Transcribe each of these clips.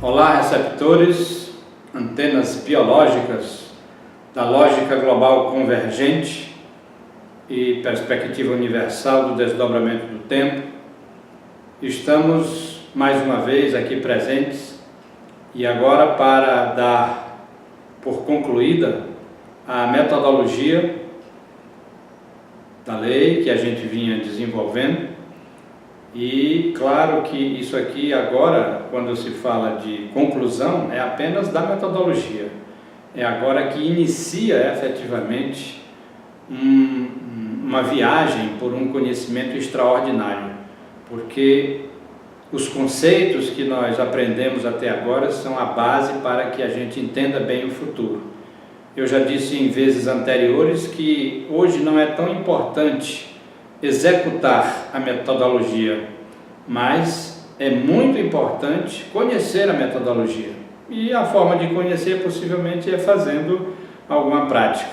Olá, receptores, antenas biológicas da lógica global convergente e perspectiva universal do desdobramento do tempo. Estamos mais uma vez aqui presentes e agora para dar por concluída a metodologia da lei que a gente vinha desenvolvendo. E claro que isso aqui agora, quando se fala de conclusão, é apenas da metodologia. É agora que inicia efetivamente uma viagem por um conhecimento extraordinário, porque os conceitos que nós aprendemos até agora são a base para que a gente entenda bem o futuro. Eu já disse em vezes anteriores que hoje não é tão importante executar a metodologia, mas é muito importante conhecer a metodologia. E a forma de conhecer possivelmente é fazendo alguma prática.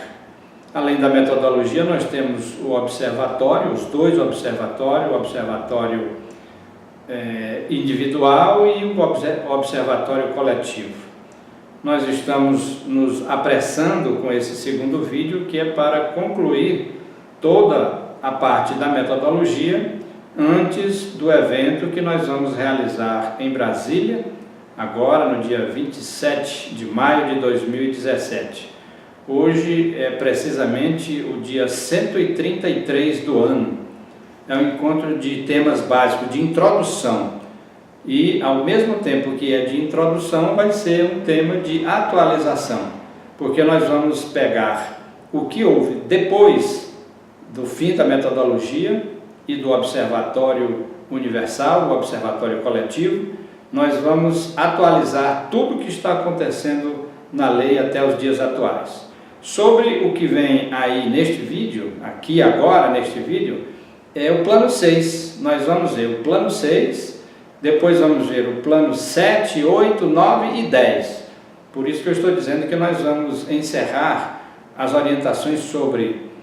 Além da metodologia, nós temos o observatório, os dois observatórios, o observatório individual e o observatório coletivo. Nós estamos nos apressando com esse segundo vídeo, que é para concluir toda a parte da metodologia antes do evento que nós vamos realizar em Brasília, agora no dia 27 de maio de 2017. Hoje é precisamente o dia 133 do ano. É um encontro de temas básicos de introdução e, ao mesmo tempo que é de introdução, vai ser um tema de atualização, porque nós vamos pegar o que houve depois do fim da metodologia e do observatório universal, o observatório coletivo. Nós vamos atualizar tudo o que está acontecendo na lei até os dias atuais. Sobre o que vem aí neste vídeo, aqui agora neste vídeo, é o plano 6. Nós vamos ver o plano 6, depois vamos ver o plano 7, 8, 9 e 10. Por isso que eu estou dizendo que nós vamos encerrar as orientações sobre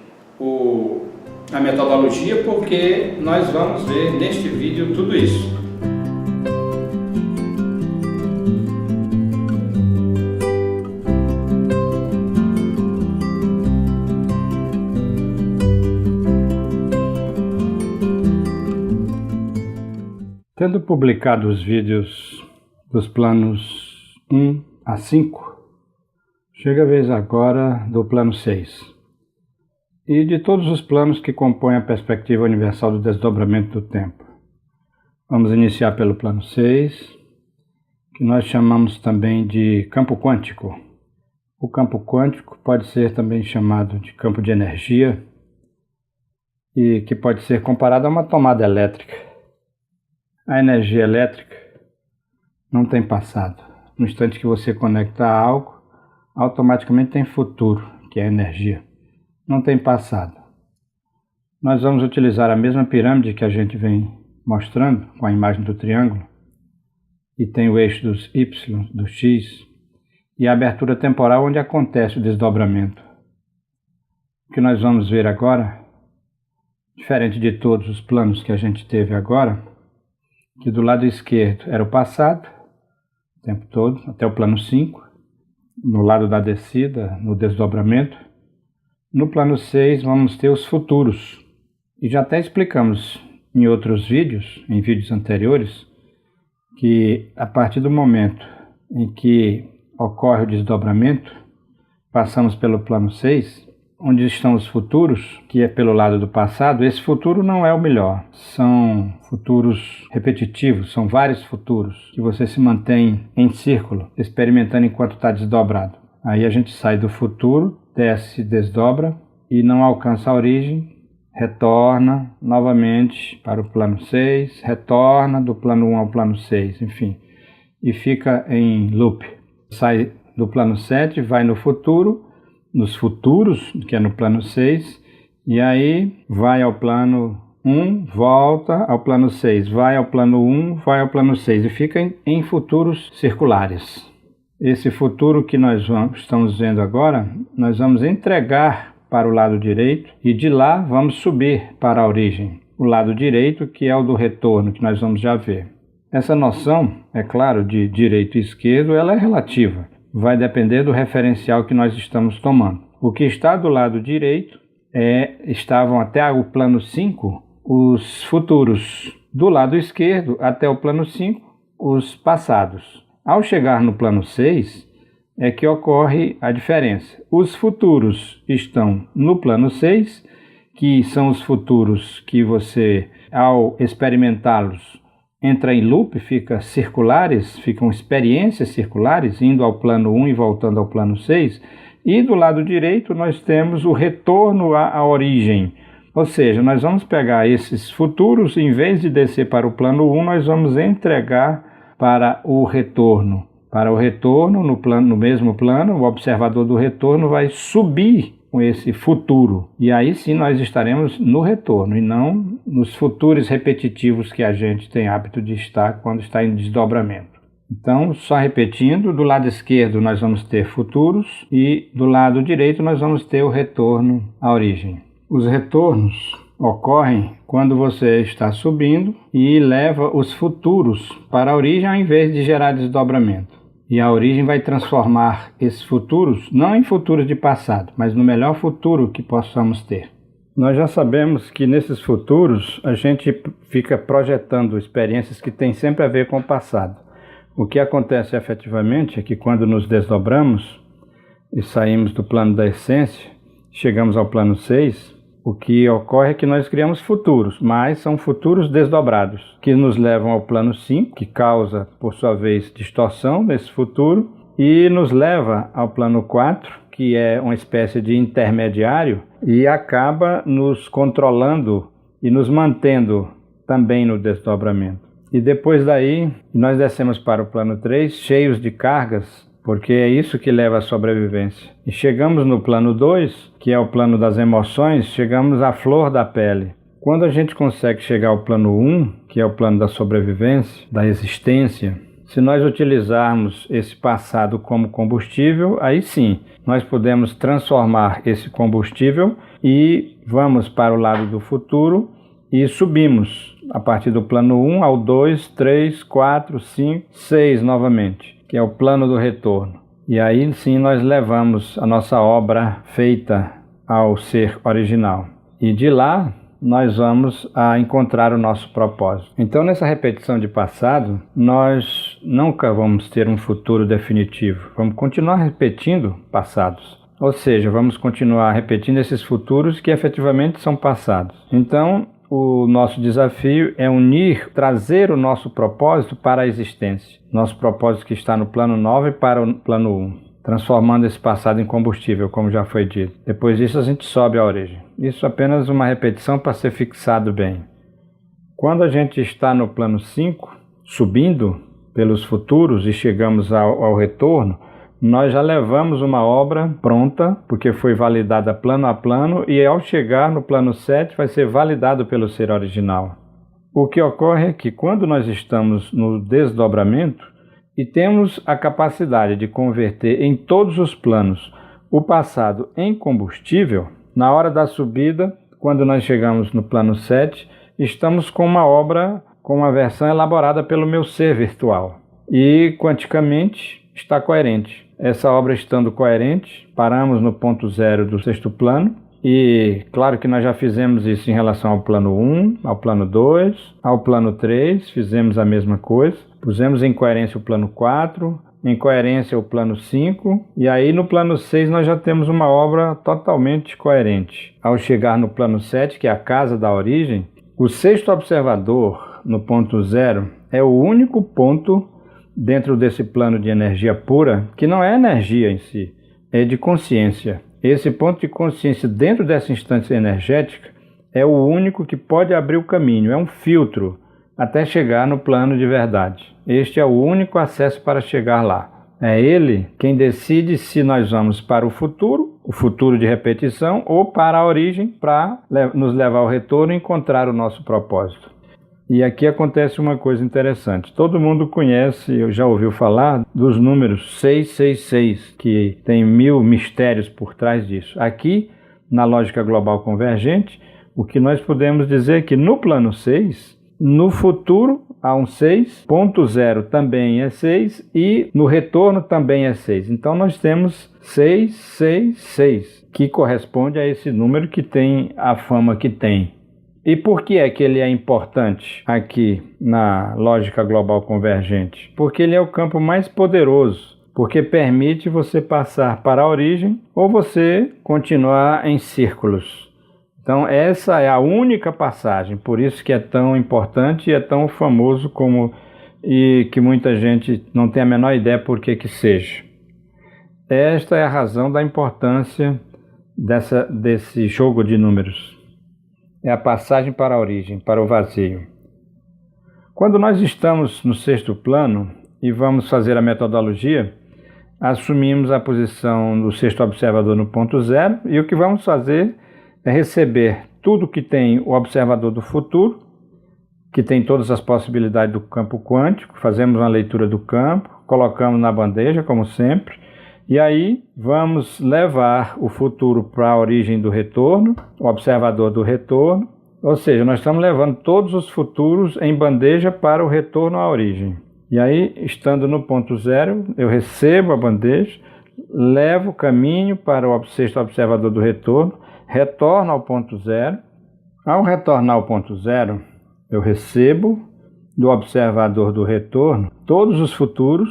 a metodologia, porque nós vamos ver neste vídeo tudo isso. Tendo publicado os vídeos dos planos 1 a 5, chega a vez agora do plano 6. E de todos os planos que compõem a perspectiva universal do desdobramento do tempo. Vamos iniciar pelo plano 6, que nós chamamos também de campo quântico. O campo quântico pode ser também chamado de campo de energia e que pode ser comparado a uma tomada elétrica. A energia elétrica não tem passado. No instante que você conecta a algo, automaticamente tem futuro, que é a energia. Não tem passado. Nós vamos utilizar a mesma pirâmide que a gente vem mostrando com a imagem do triângulo, e tem o eixo dos Y, do X, e a abertura temporal onde acontece o desdobramento. O que nós vamos ver agora, diferente de todos os planos que a gente teve agora, que do lado esquerdo era o passado, o tempo todo, até o plano 5, no lado da descida, no desdobramento. No plano 6 vamos ter os futuros, e já até explicamos em outros vídeos, em vídeos anteriores, que a partir do momento em que ocorre o desdobramento, passamos pelo plano 6, onde estão os futuros, que é pelo lado do passado. Esse futuro não é o melhor, são futuros repetitivos, são vários futuros, que você se mantém em círculo, experimentando enquanto está desdobrado. Aí a gente sai do futuro, desce, desdobra e não alcança a origem, retorna novamente para o plano 6, retorna do plano 1 ao plano 6, enfim, e fica em loop. Sai do plano 7, vai no futuro, nos futuros, que é no plano 6, e aí vai ao plano 1, volta ao plano 6, vai ao plano 1, vai ao plano 6, e fica em futuros circulares. Esse futuro que nós estamos vendo agora, nós vamos entregar para o lado direito e de lá vamos subir para a origem. O lado direito, que é o do retorno, que nós vamos já ver. Essa noção, é claro, de direito e esquerdo, ela é relativa. Vai depender do referencial que nós estamos tomando. O que está do lado direito estavam até o plano 5 os futuros. Do lado esquerdo, até o plano 5, os passados. Ao chegar no plano 6, é que ocorre a diferença. Os futuros estão no plano 6, que são os futuros que você, ao experimentá-los, entra em loop, ficam experiências circulares, indo ao plano 1 e voltando ao plano 6. E do lado direito nós temos o retorno à origem. Ou seja, nós vamos pegar esses futuros, em vez de descer para o plano 1, nós vamos entregar para o retorno. Para o retorno, no mesmo plano, o observador do retorno vai subir com esse futuro. E aí sim nós estaremos no retorno e não nos futuros repetitivos que a gente tem hábito de estar quando está em desdobramento. Então, só repetindo, do lado esquerdo nós vamos ter futuros e do lado direito nós vamos ter o retorno à origem. Os retornos ocorrem quando você está subindo e leva os futuros para a origem ao invés de gerar desdobramento. E a origem vai transformar esses futuros, não em futuros de passado, mas no melhor futuro que possamos ter. Nós já sabemos que nesses futuros a gente fica projetando experiências que têm sempre a ver com o passado. O que acontece efetivamente é que quando nos desdobramos e saímos do plano da essência, chegamos ao plano 6, o que ocorre é que nós criamos futuros, mas são futuros desdobrados, que nos levam ao plano 5, que causa, por sua vez, distorção nesse futuro, e nos leva ao plano 4, que é uma espécie de intermediário, e acaba nos controlando e nos mantendo também no desdobramento. E depois daí, nós descemos para o plano 3, cheios de cargas, porque é isso que leva à sobrevivência. E chegamos no plano 2, que é o plano das emoções, chegamos à flor da pele. Quando a gente consegue chegar ao plano 1, que é o plano da sobrevivência, da existência, se nós utilizarmos esse passado como combustível, aí sim, nós podemos transformar esse combustível e vamos para o lado do futuro e subimos a partir do plano 1 ao 2, 3, 4, 5, 6 novamente, que é o plano do retorno. E aí sim nós levamos a nossa obra feita ao ser original. E de lá nós vamos a encontrar o nosso propósito. Então nessa repetição de passado, nós nunca vamos ter um futuro definitivo. Vamos continuar repetindo passados. Ou seja, vamos continuar repetindo esses futuros que efetivamente são passados. Então, o nosso desafio é trazer o nosso propósito para a existência. Nosso propósito que está no plano 9 para o plano 1, transformando esse passado em combustível, como já foi dito. Depois disso a gente sobe à origem. Isso é apenas uma repetição para ser fixado bem. Quando a gente está no plano 5, subindo pelos futuros e chegamos ao retorno, nós já levamos uma obra pronta, porque foi validada plano a plano, e ao chegar no plano 7 vai ser validado pelo ser original. O que ocorre é que quando nós estamos no desdobramento e temos a capacidade de converter em todos os planos o passado em combustível, na hora da subida, quando nós chegamos no plano 7, estamos com uma obra, com uma versão elaborada pelo meu ser virtual. E quanticamente está coerente. Essa obra estando coerente, paramos no ponto 0 do sexto plano, e claro que nós já fizemos isso em relação ao plano 1, ao plano 2, ao plano 3, fizemos a mesma coisa, pusemos em coerência o plano 4, em coerência o plano 5, e aí no plano 6 nós já temos uma obra totalmente coerente. Ao chegar no plano 7, que é a casa da origem, o sexto observador, no ponto 0, é o único ponto dentro desse plano de energia pura, que não é energia em si, é de consciência. Esse ponto de consciência dentro dessa instância energética é o único que pode abrir o caminho, é um filtro até chegar no plano de verdade. Este é o único acesso para chegar lá. É ele quem decide se nós vamos para o futuro de repetição, ou para a origem, para nos levar ao retorno e encontrar o nosso propósito. E aqui acontece uma coisa interessante. Todo mundo conhece, já ouviu falar dos números 666, que tem 1000 mistérios por trás disso. Aqui, na lógica global convergente, o que nós podemos dizer é que no plano 6, No futuro há um 6, ponto 0 também é 6 e no retorno também é 6. Então nós temos 6, 6, 6, que corresponde a esse número que tem a fama que tem. E por que é que ele é importante aqui na lógica global convergente? Porque ele é o campo mais poderoso, porque permite você passar para a origem ou você continuar em círculos. Então essa é a única passagem, por isso que é tão importante e é tão famoso e que muita gente não tem a menor ideia por que seja. Esta é a razão da importância desse jogo de números. É a passagem para a origem, para o vazio. Quando nós estamos no sexto plano e vamos fazer a metodologia, assumimos a posição do sexto observador no ponto 0 e o que vamos fazer é receber tudo que tem o observador do futuro, que tem todas as possibilidades do campo quântico, fazemos uma leitura do campo, colocamos na bandeja, como sempre, e aí vamos levar o futuro para a origem do retorno, o observador do retorno, ou seja, nós estamos levando todos os futuros em bandeja para o retorno à origem. E aí, estando no ponto 0, eu recebo a bandeja, levo o caminho para o sexto observador do retorno, retorno ao ponto 0. Ao retornar ao ponto 0, eu recebo do observador do retorno todos os futuros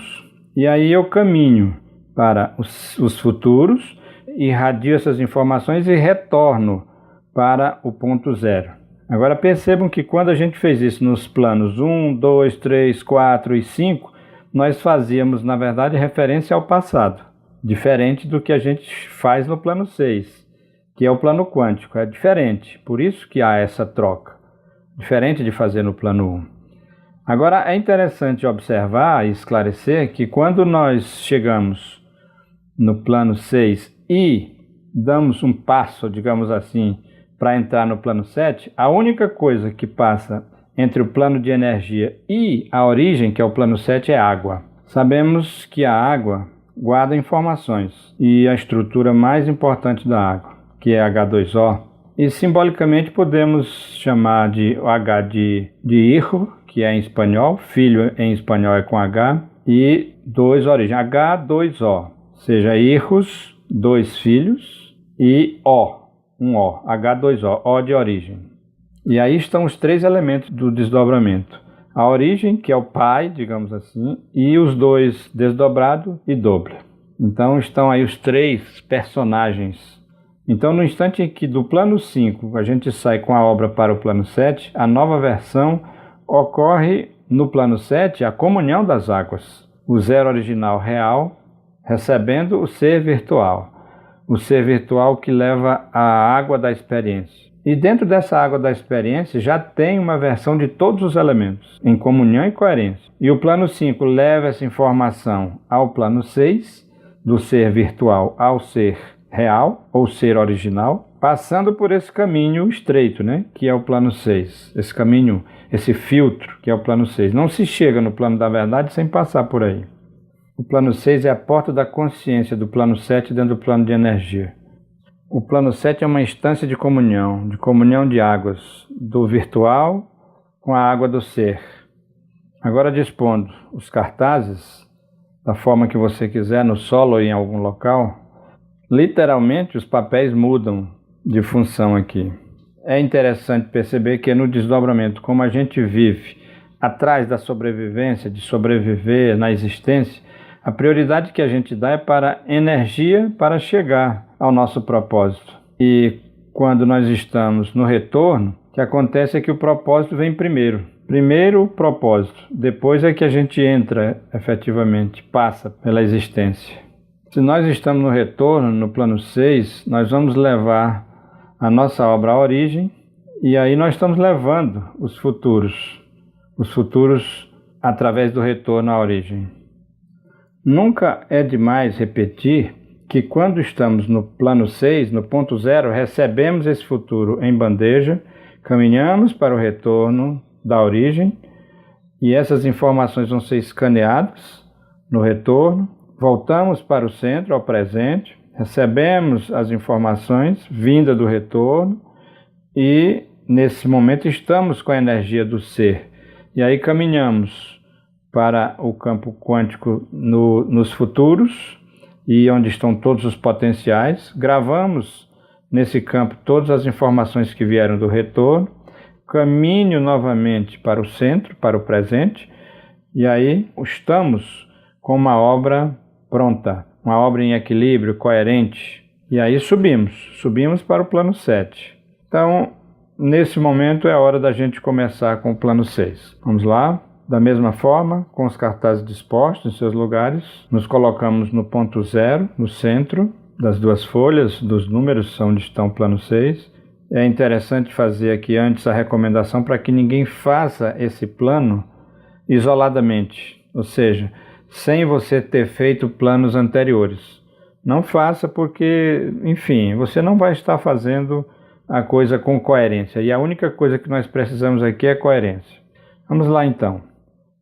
e aí eu caminho para os futuros, irradio essas informações e retorno para o ponto 0. Agora percebam que quando a gente fez isso nos planos 1, 2, 3, 4 e 5, nós fazíamos, na verdade, referência ao passado, diferente do que a gente faz no plano 6. Que é o plano quântico, é diferente, por isso que há essa troca, diferente de fazer no plano 1. Agora é interessante observar e esclarecer que quando nós chegamos no plano 6 e damos um passo, digamos assim, para entrar no plano 7, a única coisa que passa entre o plano de energia e a origem, que é o plano 7, é água. Sabemos que a água guarda informações e a estrutura mais importante da água, que é H2O, e simbolicamente podemos chamar de H de hijo, que é em espanhol, filho em espanhol é com H, e 2 origem, H2O, ou seja, hijos, 2 filhos, e O, um O, H2O, O de origem. E aí estão os 3 elementos do desdobramento. A origem, que é o pai, digamos assim, e os 2 desdobrado e doble. Então estão aí os 3 personagens. Então, no instante em que do plano 5 a gente sai com a obra para o plano 7, a nova versão ocorre no plano 7 a comunhão das águas. O 0 original real recebendo o ser virtual. O ser virtual que leva a água da experiência. E dentro dessa água da experiência já tem uma versão de todos os elementos, em comunhão e coerência. E o plano 5 leva essa informação ao plano 6, do ser virtual ao ser real, ou ser original, passando por esse caminho estreito, né, que é o plano 6. Esse caminho, esse filtro, que é o plano 6. Não se chega no plano da verdade sem passar por aí. O plano 6 é a porta da consciência do plano 7 dentro do plano de energia. O plano 7 é uma instância de comunhão de águas, do virtual com a água do ser. Agora dispondo os cartazes, da forma que você quiser, no solo ou em algum local, literalmente os papéis mudam de função aqui. É interessante perceber que no desdobramento, como a gente vive atrás da sobrevivência, de sobreviver na existência, a prioridade que a gente dá é para energia para chegar ao nosso propósito. E quando nós estamos no retorno, o que acontece é que o propósito vem primeiro. Primeiro o propósito, depois é que a gente entra efetivamente, passa pela existência. Se nós estamos no retorno, no plano 6, nós vamos levar a nossa obra à origem e aí nós estamos levando os futuros através do retorno à origem. Nunca é demais repetir que quando estamos no plano 6, no ponto 0, recebemos esse futuro em bandeja, caminhamos para o retorno da origem e essas informações vão ser escaneadas no retorno, voltamos para o centro, ao presente, recebemos as informações vinda do retorno e nesse momento estamos com a energia do ser. E aí caminhamos para o campo quântico nos futuros, e onde estão todos os potenciais. Gravamos nesse campo todas as informações que vieram do retorno. Caminho novamente para o centro, para o presente. E aí estamos com uma obra pronta, uma obra em equilíbrio, coerente. E aí subimos para o plano 7. Então, nesse momento é a hora da gente começar com o plano 6. Vamos lá? Da mesma forma, com os cartazes dispostos em seus lugares, nos colocamos no ponto 0, no centro das duas folhas, dos números onde estão o plano 6. É interessante fazer aqui antes a recomendação para que ninguém faça esse plano isoladamente, ou seja, sem você ter feito planos anteriores. Não faça porque, enfim, você não vai estar fazendo a coisa com coerência. E a única coisa que nós precisamos aqui é coerência. Vamos lá então.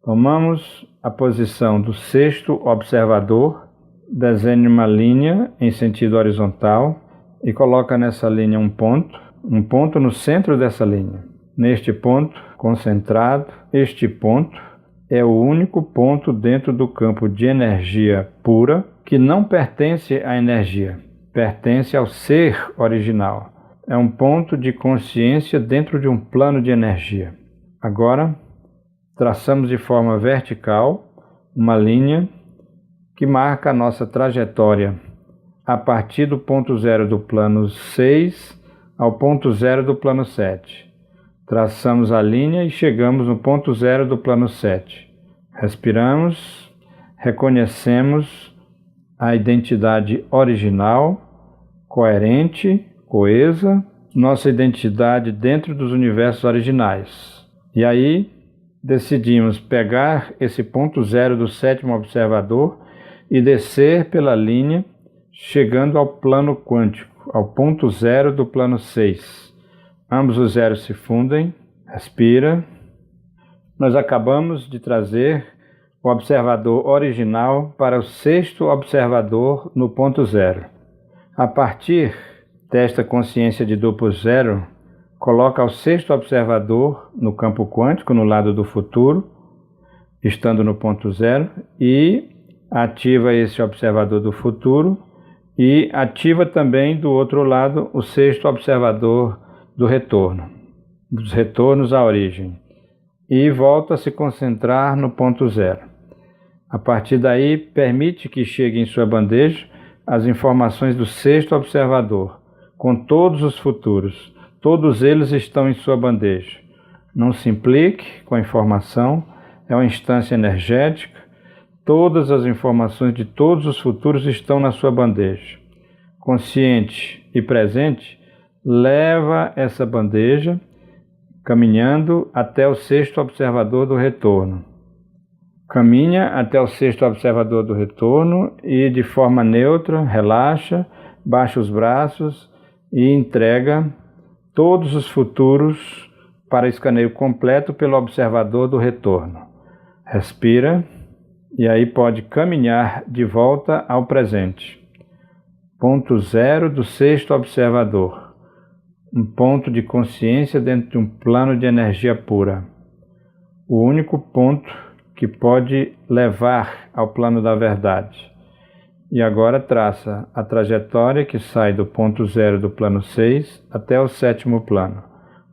Tomamos a posição do sexto observador, desenhe uma linha em sentido horizontal e coloca nessa linha um ponto no centro dessa linha. Neste ponto, concentrado, este ponto é o único ponto dentro do campo de energia pura que não pertence à energia, pertence ao ser original. É um ponto de consciência dentro de um plano de energia. Agora, traçamos de forma vertical uma linha que marca a nossa trajetória a partir do ponto 0 do plano 6 ao ponto 0 do plano 7. Traçamos a linha e chegamos no ponto 0 do plano 7. Respiramos, reconhecemos a identidade original, coerente, coesa, nossa identidade dentro dos universos originais. E aí decidimos pegar esse ponto 0 do sétimo observador e descer pela linha, chegando ao plano quântico, ao ponto 0 do plano 6. Ambos os zeros se fundem, respira. Nós acabamos de trazer o observador original para o sexto observador no ponto 0. A partir desta consciência de duplo zero, coloca o sexto observador no campo quântico, no lado do futuro, estando no ponto 0, e ativa esse observador do futuro e ativa também do outro lado o sexto observador do retorno, dos retornos à origem, e volta a se concentrar no ponto 0. A partir daí, permite que chegue em sua bandeja as informações do sexto observador, com todos os futuros. Todos eles estão em sua bandeja. Não se implique com a informação, é uma instância energética. Todas as informações de todos os futuros estão na sua bandeja. Consciente e presente, leva essa bandeja caminhando até o sexto observador do retorno. Caminha até o sexto observador do retorno e, de forma neutra, relaxa, baixa os braços e entrega todos os futuros para escaneio completo pelo observador do retorno. Respira e aí pode caminhar de volta ao presente. Ponto 0 do sexto observador. Um ponto de consciência dentro de um plano de energia pura. O único ponto que pode levar ao plano da verdade. E agora traça a trajetória que sai do ponto 0 do plano 6 até o sétimo plano,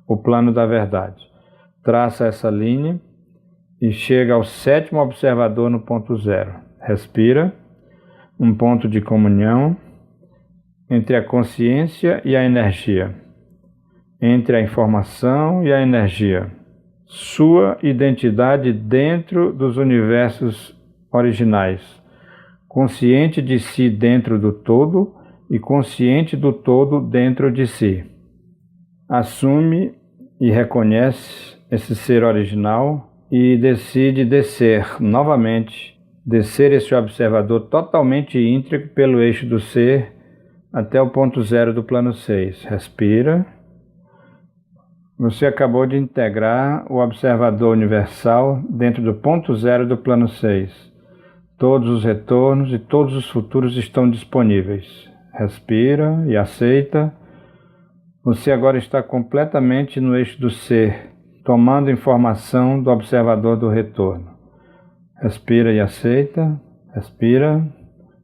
o plano da verdade. Traça essa linha e chega ao sétimo observador no ponto 0. Respira, um ponto de comunhão entre a consciência e a energia, entre a informação e a energia. Sua identidade dentro dos universos originais, consciente de si dentro do todo e consciente do todo dentro de si. Assume e reconhece esse ser original e decide descer novamente, descer esse observador totalmente íntegro pelo eixo do ser até o ponto 0 do plano 6. Respira. Você acabou de integrar o observador universal dentro do ponto 0 do plano 6. Todos os retornos e todos os futuros estão disponíveis. Respira e aceita. Você agora está completamente no eixo do ser, tomando informação do observador do retorno. Respira e aceita, respira,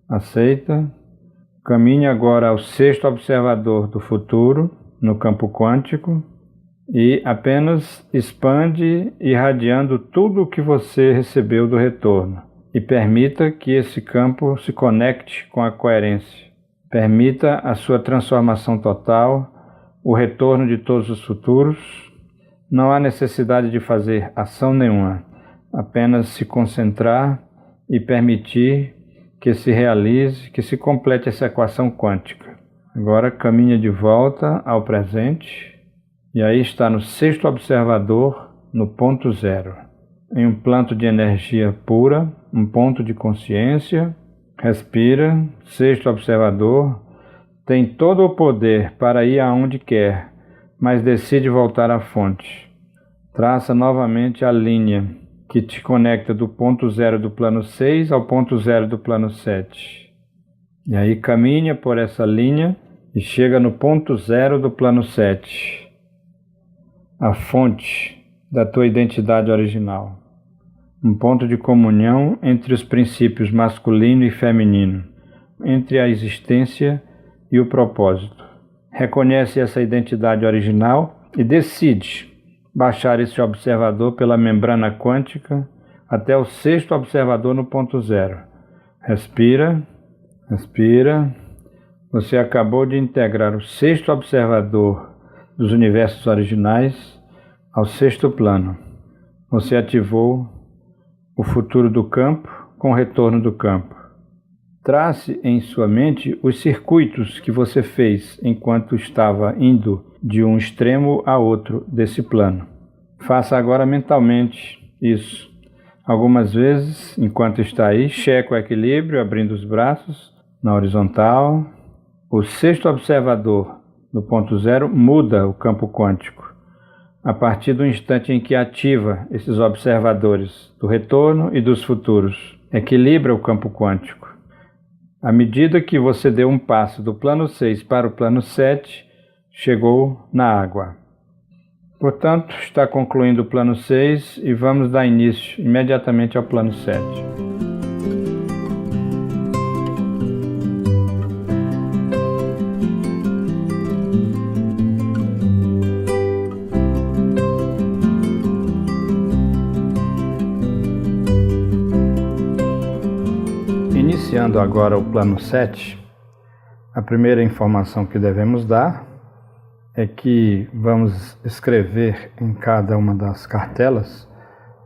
aceita. Caminhe agora ao sexto observador do futuro, no campo quântico, e apenas expande, irradiando tudo o que você recebeu do retorno. E permita que esse campo se conecte com a coerência. Permita a sua transformação total, o retorno de todos os futuros. Não há necessidade de fazer ação nenhuma, apenas se concentrar e permitir que se realize, que se complete essa equação quântica. Agora caminha de volta ao presente, e aí está no sexto observador, no ponto zero, em um plano de energia pura, um ponto de consciência. Respira, sexto observador, tem todo o poder para ir aonde quer, mas decide voltar à fonte. Traça novamente a linha que te conecta do ponto zero do plano 6 ao ponto zero do plano 7. E aí caminha por essa linha e chega no ponto zero do plano 7, a fonte da tua identidade original. Um ponto de comunhão entre os princípios masculino e feminino, entre a existência e o propósito. Reconhece essa identidade original e decide baixar esse observador pela membrana quântica até o sexto observador no ponto zero. Respira, respira. Você acabou de integrar o sexto observador dos universos originais ao sexto plano. Você ativou o futuro do campo com o retorno do campo. Trace em sua mente os circuitos que você fez enquanto estava indo de um extremo a outro desse plano. Faça agora mentalmente isso. Algumas vezes, enquanto está aí, cheque o equilíbrio, abrindo os braços na horizontal. O sexto observador do ponto zero muda o campo quântico. A partir do instante em que ativa esses observadores do retorno e dos futuros, equilibra o campo quântico. À medida que você deu um passo do plano 6 para o plano 7, chegou na água. Portanto, está concluindo o plano 6 e vamos dar início imediatamente ao plano 7. Iniciando agora o plano 7, a primeira informação que devemos dar é que vamos escrever em cada uma das cartelas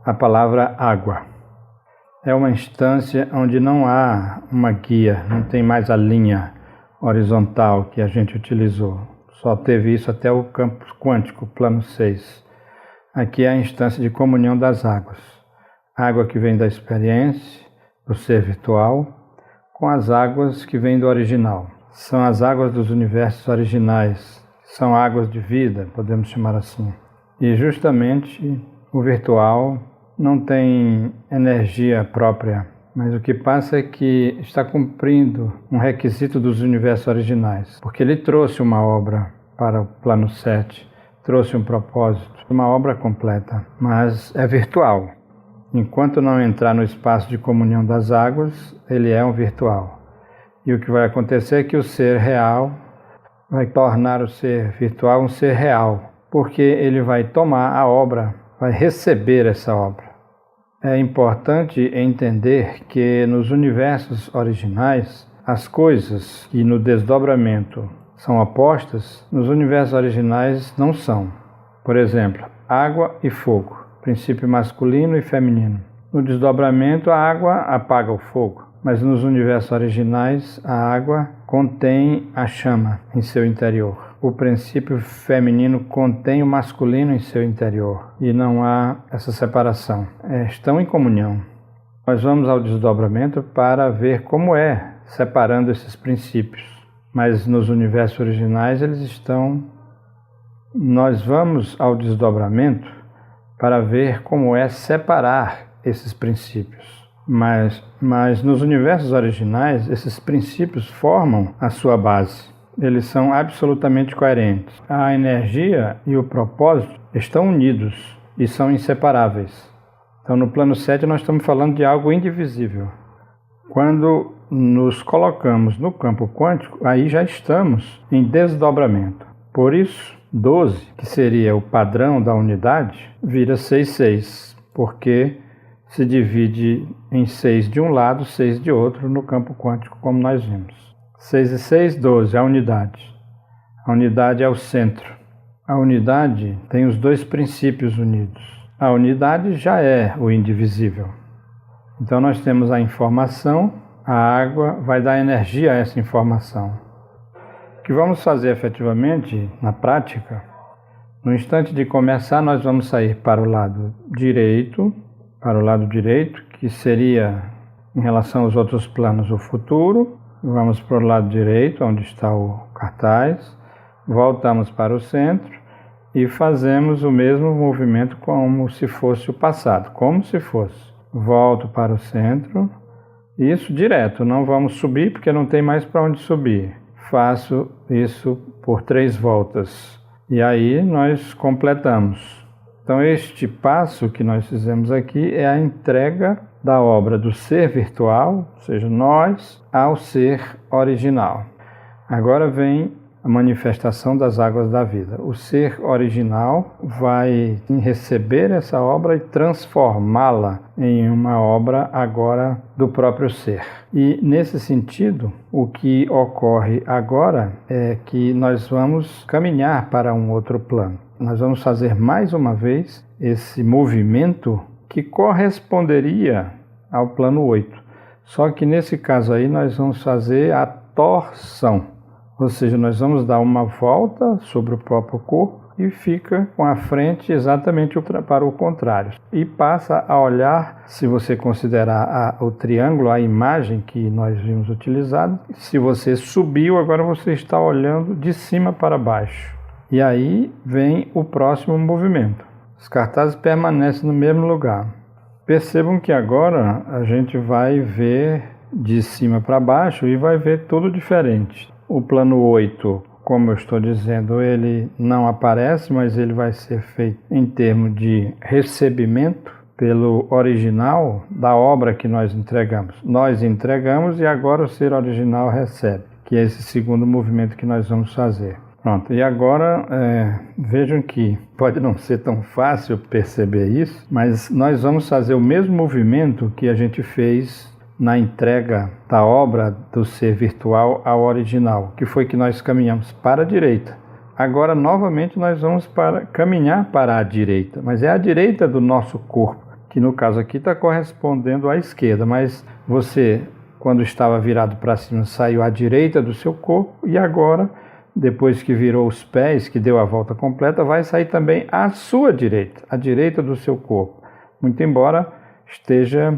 a palavra água. É uma instância onde não há uma guia, não tem mais a linha horizontal que a gente utilizou. Só teve isso até o campo quântico, plano 6. Aqui é a instância de comunhão das águas. Água que vem da experiência, do ser virtual, com as águas que vêm do original. São as águas dos universos originais, são águas de vida, podemos chamar assim. E justamente o virtual não tem energia própria, mas o que passa é que está cumprindo um requisito dos universos originais, porque ele trouxe uma obra para o plano 7, trouxe um propósito, uma obra completa, mas é virtual. Enquanto não entrar no espaço de comunhão das águas, ele é um virtual. E o que vai acontecer é que o ser real vai tornar o ser virtual um ser real, porque ele vai tomar a obra, vai receber essa obra. É importante entender que nos universos originais, as coisas que no desdobramento são opostas, nos universos originais não são. Por exemplo, água e fogo, princípio masculino e feminino. No desdobramento, a água apaga o fogo, mas nos universos originais, a água contém a chama em seu interior. O princípio feminino contém o masculino em seu interior e não há essa separação. Estão em comunhão. Nós vamos ao desdobramento para ver como é separando esses princípios, mas nos universos originais eles estão. Nós vamos ao desdobramento para ver como é separar esses princípios. Mas nos universos originais, esses princípios formam a sua base. eles são absolutamente coerentes. A energia e o propósito estão unidos e são inseparáveis. Então, no plano 7, nós estamos falando de algo indivisível. Quando nos colocamos no campo quântico, aí já estamos em desdobramento. Por isso, 12, que seria o padrão da unidade, vira 6, porque se divide em 6 de um lado, 6 de outro no campo quântico, como nós vimos. 6 e 6, 12, a unidade. A unidade é o centro. A unidade tem os dois princípios unidos. A unidade já é o indivisível. Então nós temos a informação, a água vai dar energia a essa informação. O que vamos fazer efetivamente, na prática, no instante de começar, nós vamos sair para o lado direito, que seria, em relação aos outros planos, o futuro. Vamos para o lado direito, onde está o cartaz, voltamos para o centro e fazemos o mesmo movimento como se fosse o passado, Volto para o centro, isso direto, não vamos subir porque não tem mais para onde subir. Faço isso por 3 voltas e aí nós completamos. Então este passo que nós fizemos aqui é a entrega da obra do ser virtual, ou seja, nós, ao ser original. Agora vem a manifestação das águas da vida. O ser original vai receber essa obra e transformá-la em uma obra agora do próprio ser. E nesse sentido, o que ocorre agora é que nós vamos caminhar para um outro plano. Nós vamos fazer mais uma vez esse movimento que corresponderia ao plano 8. Só que nesse caso aí nós vamos fazer a torção. Ou seja, nós vamos dar uma volta sobre o próprio corpo e fica com a frente exatamente para o contrário. E passa a olhar, se você considerar o triângulo, a imagem que nós vimos utilizada, se você subiu, agora você está olhando de cima para baixo. E aí vem o próximo movimento. Os cartazes permanecem no mesmo lugar. Percebam que agora a gente vai ver de cima para baixo e vai ver tudo diferente. O plano 8, como eu estou dizendo, ele não aparece, mas ele vai ser feito em termos de recebimento pelo original da obra que nós entregamos. Nós entregamos e agora o ser original recebe, que é esse segundo movimento que nós vamos fazer. Pronto, e agora vejam que pode não ser tão fácil perceber isso, mas nós vamos fazer o mesmo movimento que a gente fez na entrega da obra do ser virtual ao original, que foi que nós caminhamos para a direita. Agora, novamente, nós vamos caminhar para a direita, mas é a direita do nosso corpo, que no caso aqui está correspondendo à esquerda, mas você, quando estava virado para cima, saiu à direita do seu corpo e agora, depois que virou os pés, que deu a volta completa, vai sair também à sua direita, à direita do seu corpo, muito embora esteja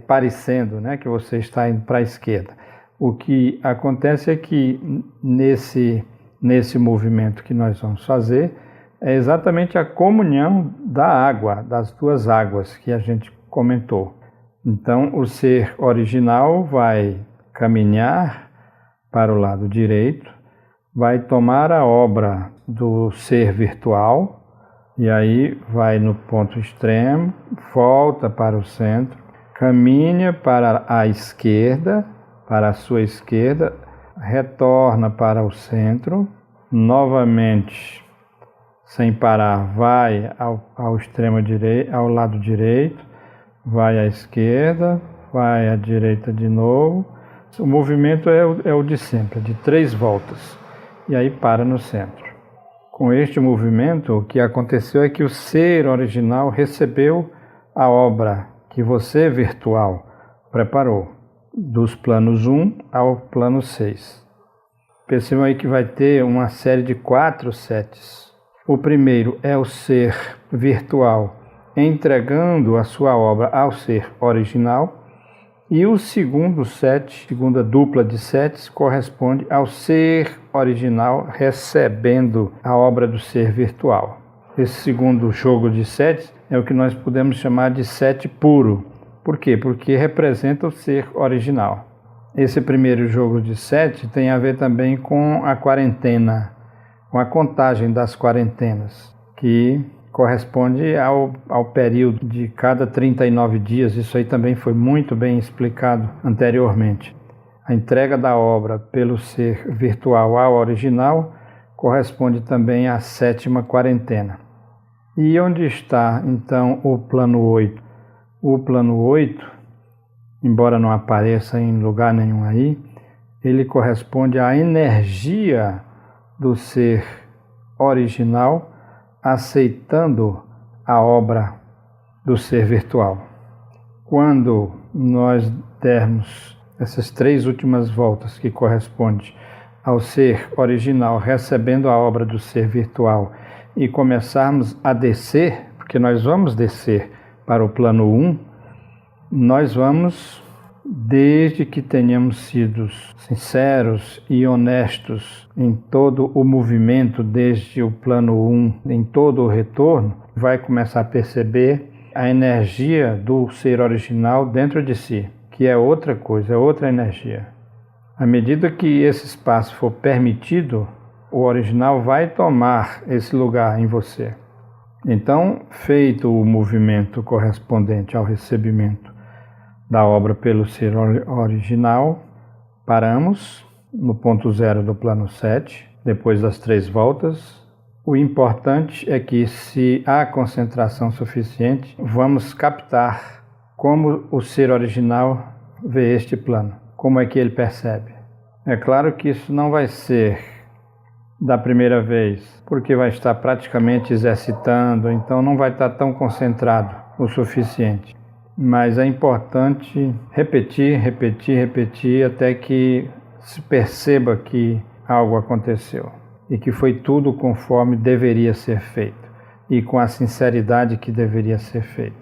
parecendo, né, que você está indo para a esquerda. O que acontece é que nesse movimento que nós vamos fazer é exatamente a comunhão da água, das duas águas que a gente comentou. Então o ser original vai caminhar para o lado direito, vai tomar a obra do ser virtual e aí vai no ponto extremo, volta para o centro, caminha para a esquerda, para a sua esquerda, retorna para o centro, novamente, sem parar, vai ao extremo direito, ao lado direito, vai à esquerda, vai à direita de novo. O movimento é o de sempre, de 3 voltas, e aí para no centro. Com este movimento, o que aconteceu é que o ser original recebeu a obra que você, virtual, preparou, dos planos 1 ao plano 6. Percebam aí que vai ter uma série de 4 sets. O primeiro é o ser virtual entregando a sua obra ao ser original, e o segundo set, segunda dupla de sets, corresponde ao ser original recebendo a obra do ser virtual. Esse segundo jogo de sets é o que nós podemos chamar de set puro. Por quê? Porque representa o ser original. Esse primeiro jogo de 7 tem a ver também com a quarentena, com a contagem das quarentenas, que corresponde ao período de cada 39 dias. Isso aí também foi muito bem explicado anteriormente. A entrega da obra pelo ser virtual ao original corresponde também à 7ª quarentena. E onde está, então, o plano 8? O plano 8, embora não apareça em lugar nenhum aí, ele corresponde à energia do ser original aceitando a obra do ser virtual. Quando nós dermos essas 3 últimas voltas, que correspondem ao ser original recebendo a obra do ser virtual, e começarmos a descer, porque nós vamos descer para o plano 1, nós vamos, desde que tenhamos sido sinceros e honestos em todo o movimento, desde o plano 1, em todo o retorno, vai começar a perceber a energia do ser original dentro de si, que é outra coisa, é outra energia. À medida que esse espaço for permitido, o original vai tomar esse lugar em você. Então, feito o movimento correspondente ao recebimento da obra pelo ser original, paramos no ponto 0 do plano 7, depois das 3 voltas. O importante é que, se há concentração suficiente, vamos captar como o ser original vê este plano, como é que ele percebe. É claro que isso não vai ser da primeira vez, porque vai estar praticamente exercitando, então não vai estar tão concentrado o suficiente. Mas é importante repetir até que se perceba que algo aconteceu e que foi tudo conforme deveria ser feito e com a sinceridade que deveria ser feito.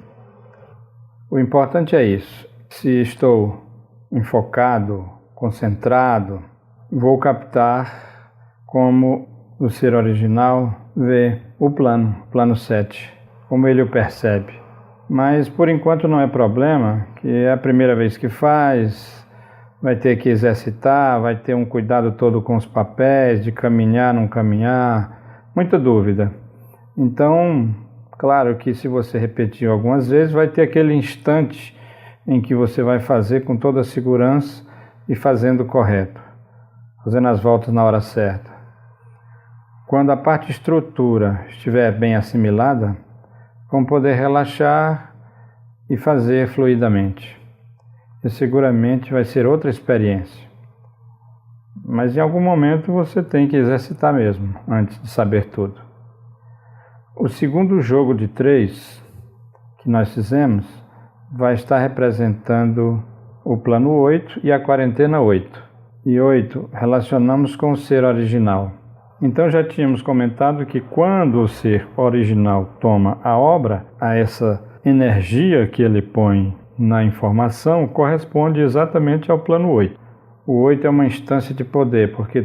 O importante é isso. Se estou enfocado, concentrado, vou captar como o ser original vê o plano 7, como ele o percebe. Mas por enquanto não é problema, que é a primeira vez que faz, vai ter que exercitar, vai ter um cuidado todo com os papéis, de caminhar, não caminhar, muita dúvida. Então, claro que se você repetir algumas vezes, vai ter aquele instante em que você vai fazer com toda a segurança e fazendo correto, fazendo as voltas na hora certa. Quando a parte estrutura estiver bem assimilada, vamos poder relaxar e fazer fluidamente. E seguramente vai ser outra experiência. Mas em algum momento você tem que exercitar mesmo, antes de saber tudo. O segundo jogo de 3 que nós fizemos vai estar representando o plano 8 e a quarentena 8. E 8 relacionamos com o ser original. Então já tínhamos comentado que quando o ser original toma a obra, a essa energia que ele põe na informação corresponde exatamente ao plano 8. O 8 é uma instância de poder, porque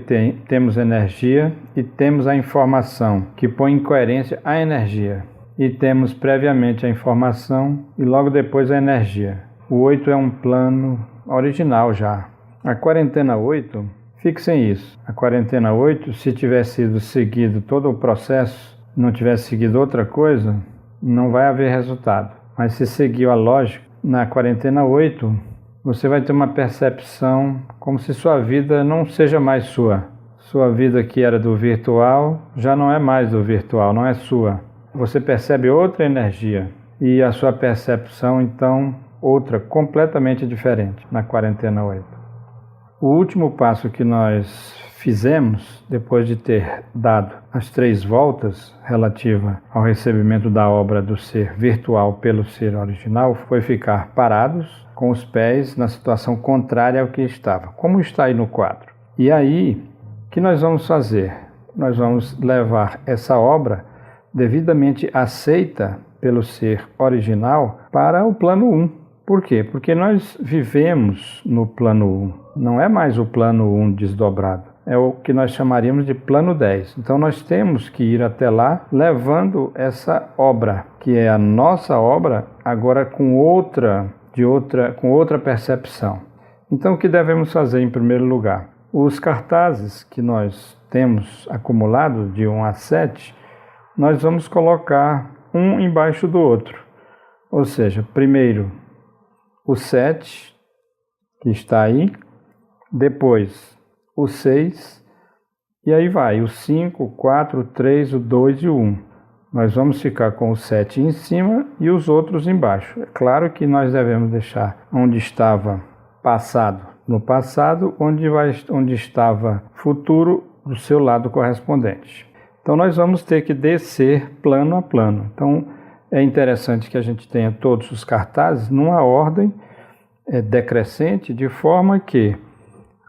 temos energia e temos a informação, que põe em coerência a energia. E temos previamente a informação e logo depois a energia. O 8 é um plano original já. A quarentena 8... Fixem isso. A quarentena 8, se tivesse sido seguido todo o processo, não tivesse seguido outra coisa, não vai haver resultado. Mas se seguiu a lógica, na quarentena 8, você vai ter uma percepção como se sua vida não seja mais sua. Sua vida que era do virtual, já não é mais do virtual, não é sua. Você percebe outra energia e a sua percepção, então, outra completamente diferente na quarentena 8. O último passo que nós fizemos, depois de ter dado as 3 voltas relativa ao recebimento da obra do ser virtual pelo ser original, foi ficar parados com os pés na situação contrária ao que estava, como está aí no quadro. E aí, o que nós vamos fazer? Nós vamos levar essa obra devidamente aceita pelo ser original para o plano 1. Por quê? Porque nós vivemos no plano 1, não é mais o plano 1 desdobrado, é o que nós chamaríamos de plano 10. Então nós temos que ir até lá levando essa obra, que é a nossa obra, agora com outra percepção. Então, o que devemos fazer em primeiro lugar? Os cartazes que nós temos acumulado de 1 a 7, nós vamos colocar um embaixo do outro. Ou seja, primeiro o 7, que está aí, depois o 6, e aí vai o 5, o 4, o 3, o 2 e o 1. Nós vamos ficar com o 7 em cima e os outros embaixo. É claro que nós devemos deixar onde estava passado no passado, onde estava futuro do seu lado correspondente. Então nós vamos ter que descer plano a plano. Então é interessante que a gente tenha todos os cartazes numa ordem decrescente, de forma que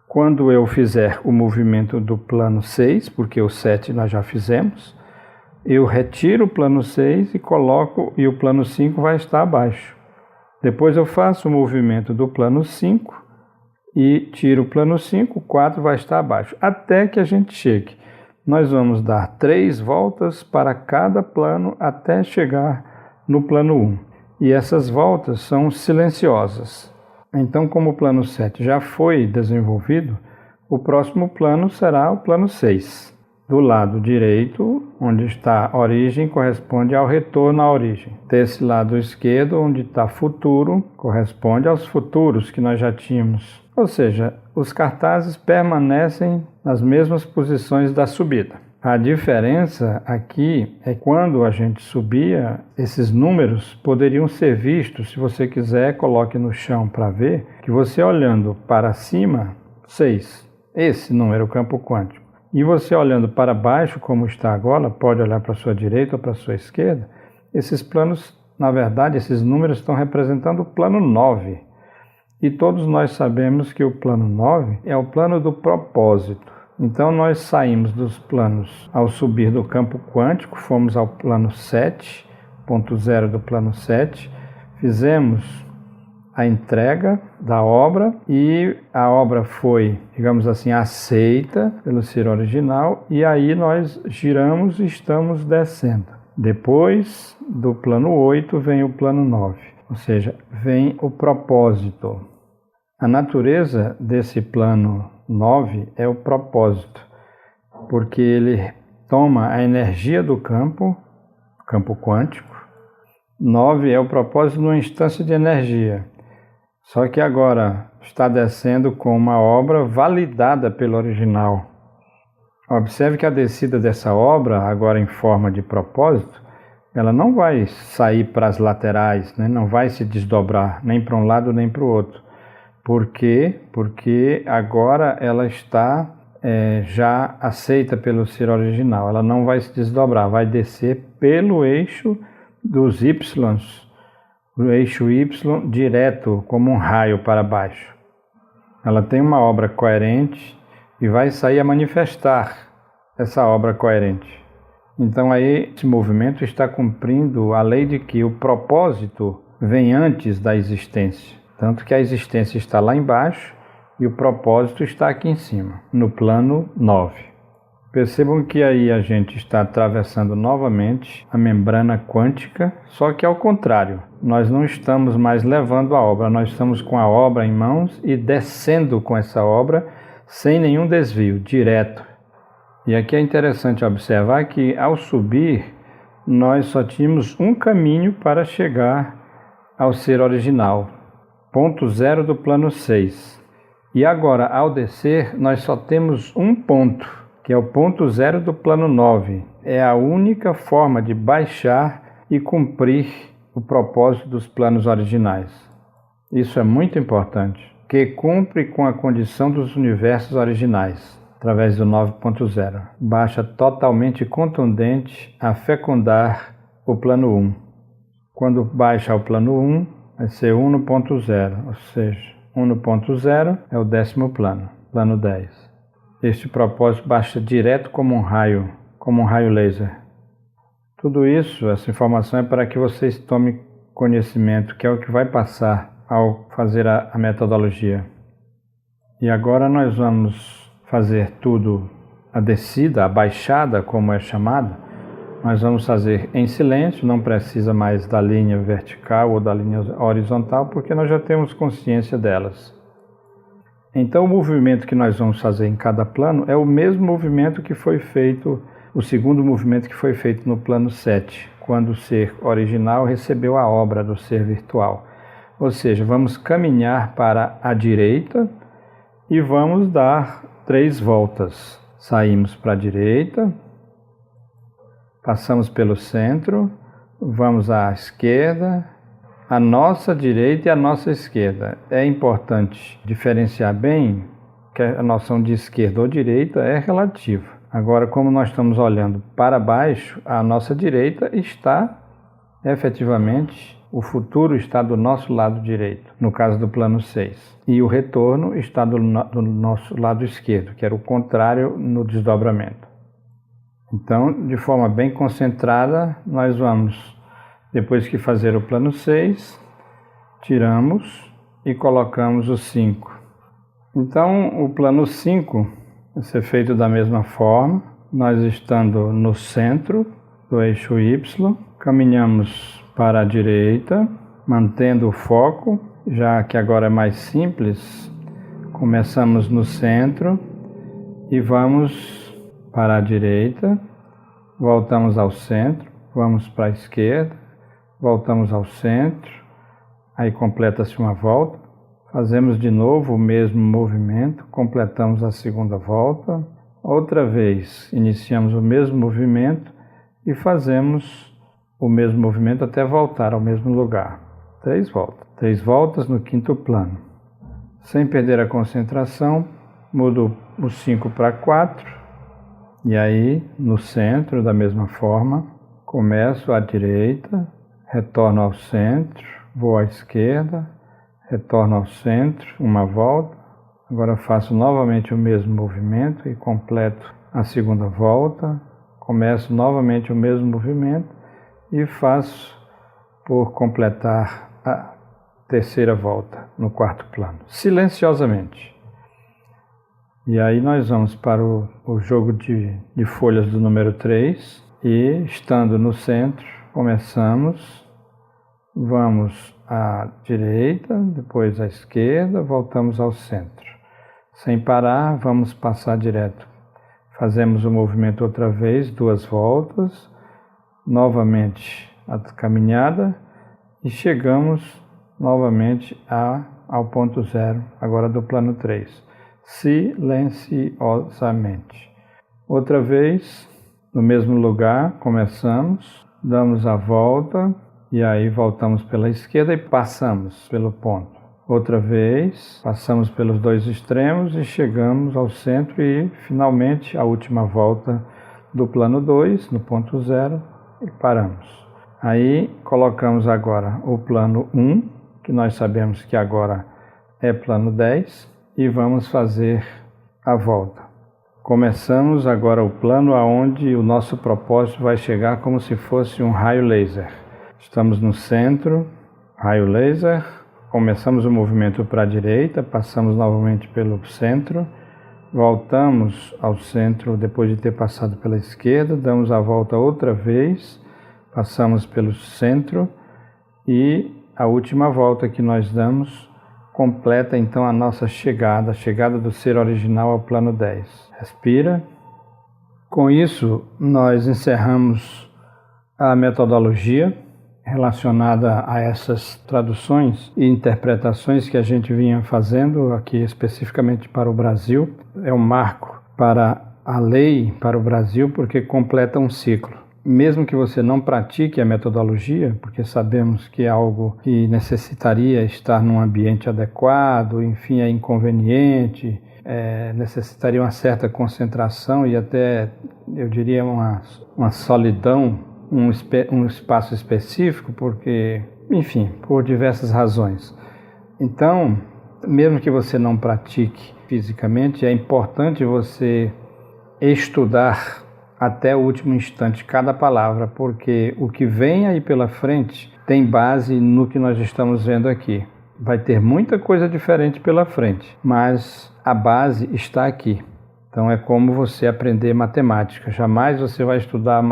quando eu fizer o movimento do plano 6, porque o 7 nós já fizemos, eu retiro o plano 6 e coloco, e o plano 5 vai estar abaixo. Depois eu faço o movimento do plano 5 e tiro o plano 5, o 4 vai estar abaixo, até que a gente chegue. Nós vamos dar 3 voltas para cada plano até chegar no plano 1. E essas voltas são silenciosas. Então, como o plano 7 já foi desenvolvido, o próximo plano será o plano 6. Do lado direito, onde está a origem, corresponde ao retorno à origem. Desse lado esquerdo, onde está futuro, corresponde aos futuros que nós já tínhamos. Ou seja, os cartazes permanecem nas mesmas posições da subida. A diferença aqui é quando a gente subia, esses números poderiam ser vistos, se você quiser, coloque no chão para ver, que você olhando para cima, 6, esse número é o campo quântico. E você olhando para baixo, como está agora, pode olhar para a sua direita ou para a sua esquerda, esses planos, na verdade, esses números estão representando o plano 9. E todos nós sabemos que o plano 9 é o plano do propósito. Então nós saímos dos planos ao subir do campo quântico, fomos ao plano 7.0 do plano 7, fizemos a entrega da obra e a obra foi, digamos assim, aceita pelo ser original, e aí nós giramos e estamos descendo. Depois do plano 8 vem o plano 9, ou seja, vem o propósito. A natureza desse plano 9 é o propósito, porque ele toma a energia do campo quântico. 9 é o propósito numa instância de energia. Só que agora está descendo com uma obra validada pelo original. Observe que a descida dessa obra, agora em forma de propósito, ela não vai sair para as laterais, né? Não vai se desdobrar nem para um lado nem para o outro. Por quê? Porque agora ela está já aceita pelo ser original. Ela não vai se desdobrar, vai descer pelo eixo dos Ys, o eixo Y direto, como um raio para baixo. Ela tem uma obra coerente e vai sair a manifestar essa obra coerente. Então aí esse movimento está cumprindo a lei de que o propósito vem antes da existência. Tanto que a existência está lá embaixo e o propósito está aqui em cima, no plano 9. Percebam que aí a gente está atravessando novamente a membrana quântica, só que ao contrário. Nós não estamos mais levando a obra, nós estamos com a obra em mãos e descendo com essa obra sem nenhum desvio, direto. E aqui é interessante observar que ao subir, nós só tínhamos um caminho para chegar ao ser original, ponto 0 do plano 6. E agora, ao descer, nós só temos um ponto, que é o ponto 0 do plano 9. É a única forma de baixar e cumprir o propósito dos planos originais. Isso é muito importante, que cumpre com a condição dos universos originais, através do 9.0. Baixa totalmente contundente a fecundar o plano 1. Quando baixa o plano 1, vai ser 1 no ponto 0, ou seja, 1 no ponto 0 é o 10º plano, plano 10. Este propósito baixa direto como um raio laser. Tudo isso, essa informação é para que vocês tomem conhecimento, que é o que vai passar ao fazer a metodologia. E agora nós vamos fazer tudo, a descida, a baixada, como é chamada, nós vamos fazer em silêncio, não precisa mais da linha vertical ou da linha horizontal, porque nós já temos consciência delas. Então o movimento que nós vamos fazer em cada plano é o mesmo movimento que foi feito, o segundo movimento que foi feito no plano 7, quando o ser original recebeu a obra do ser virtual. Ou seja, vamos caminhar para a direita e vamos dar 3 voltas. Saímos para a direita, passamos pelo centro, vamos à esquerda, a nossa direita e a nossa esquerda. É importante diferenciar bem que a noção de esquerda ou direita é relativa. Agora, como nós estamos olhando para baixo, a nossa direita está efetivamente, o futuro está do nosso lado direito, no caso do plano 6. E o retorno está do nosso lado esquerdo, que era o contrário no desdobramento. Então, de forma bem concentrada, nós vamos, depois que fazer o plano 6, tiramos e colocamos o 5. Então, o plano 5 vai ser feito da mesma forma, nós estando no centro do eixo Y, caminhamos para a direita, mantendo o foco, já que agora é mais simples, começamos no centro e vamos para a direita, voltamos ao centro, vamos para a esquerda, voltamos ao centro, aí completa-se uma volta, fazemos de novo o mesmo movimento, completamos a segunda volta, outra vez iniciamos o mesmo movimento e fazemos o mesmo movimento até voltar ao mesmo lugar. 3 voltas. 3 voltas no quinto plano. Sem perder a concentração, mudo o 5 para 4. E aí, no centro, da mesma forma, começo à direita, retorno ao centro, vou à esquerda, retorno ao centro, uma volta. Agora faço novamente o mesmo movimento e completo a segunda volta. Começo novamente o mesmo movimento e faço por completar a terceira volta no quarto plano, silenciosamente. E aí nós vamos para o jogo de folhas do número 3 e, estando no centro, começamos, vamos à direita, depois à esquerda, voltamos ao centro. Sem parar, vamos passar direto. Fazemos o movimento outra vez, 2 voltas, novamente a caminhada e chegamos novamente ao ponto 0, agora do plano 3, silenciosamente. Outra vez, no mesmo lugar, começamos, damos a volta e aí voltamos pela esquerda e passamos pelo ponto. Outra vez, passamos pelos 2 extremos e chegamos ao centro e finalmente a última volta do plano 2, no ponto 0, e paramos. Aí colocamos agora o plano 1, que nós sabemos que agora é plano 10, e vamos fazer a volta. Começamos agora o plano onde o nosso propósito vai chegar como se fosse um raio laser. Estamos no centro, raio laser, começamos o movimento para a direita, passamos novamente pelo centro, voltamos ao centro depois de ter passado pela esquerda, damos a volta outra vez, passamos pelo centro e a última volta que nós damos completa então a nossa chegada, a chegada do ser original ao plano 10. Respira. Com isso, nós encerramos a metodologia relacionada a essas traduções e interpretações que a gente vinha fazendo aqui especificamente para o Brasil. É um marco para a lei, para o Brasil, porque completa um ciclo. Mesmo que você não pratique a metodologia, porque sabemos que é algo que necessitaria estar num ambiente adequado, enfim, é inconveniente, necessitaria uma certa concentração e até, eu diria, uma solidão, um espaço específico, porque, enfim, por diversas razões. Então, mesmo que você não pratique fisicamente, é importante você estudar até o último instante cada palavra, porque o que vem aí pela frente tem base no que nós estamos vendo aqui. Vai ter muita coisa diferente pela frente, mas a base está aqui. Então é como você aprender matemática. Jamais você vai estudar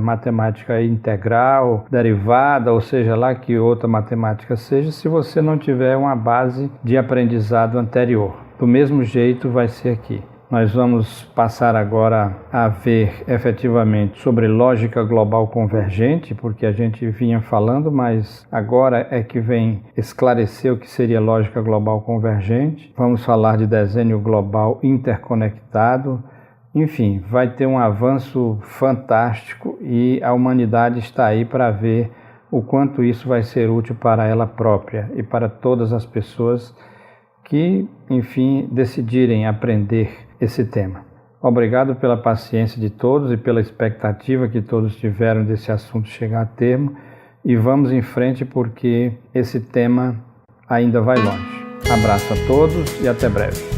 matemática integral, derivada, ou seja lá que outra matemática seja, se você não tiver uma base de aprendizado anterior. do mesmo jeito vai ser aqui. Nós vamos passar agora a ver efetivamente sobre lógica global convergente, porque a gente vinha falando, mas agora é que vem esclarecer o que seria lógica global convergente. Vamos falar de desenho global interconectado. Enfim, vai ter um avanço fantástico e a humanidade está aí para ver o quanto isso vai ser útil para ela própria e para todas as pessoas que, enfim, decidirem aprender esse tema. Obrigado pela paciência de todos e pela expectativa que todos tiveram desse assunto chegar a termo, e vamos em frente porque esse tema ainda vai longe. Abraço a todos e até breve.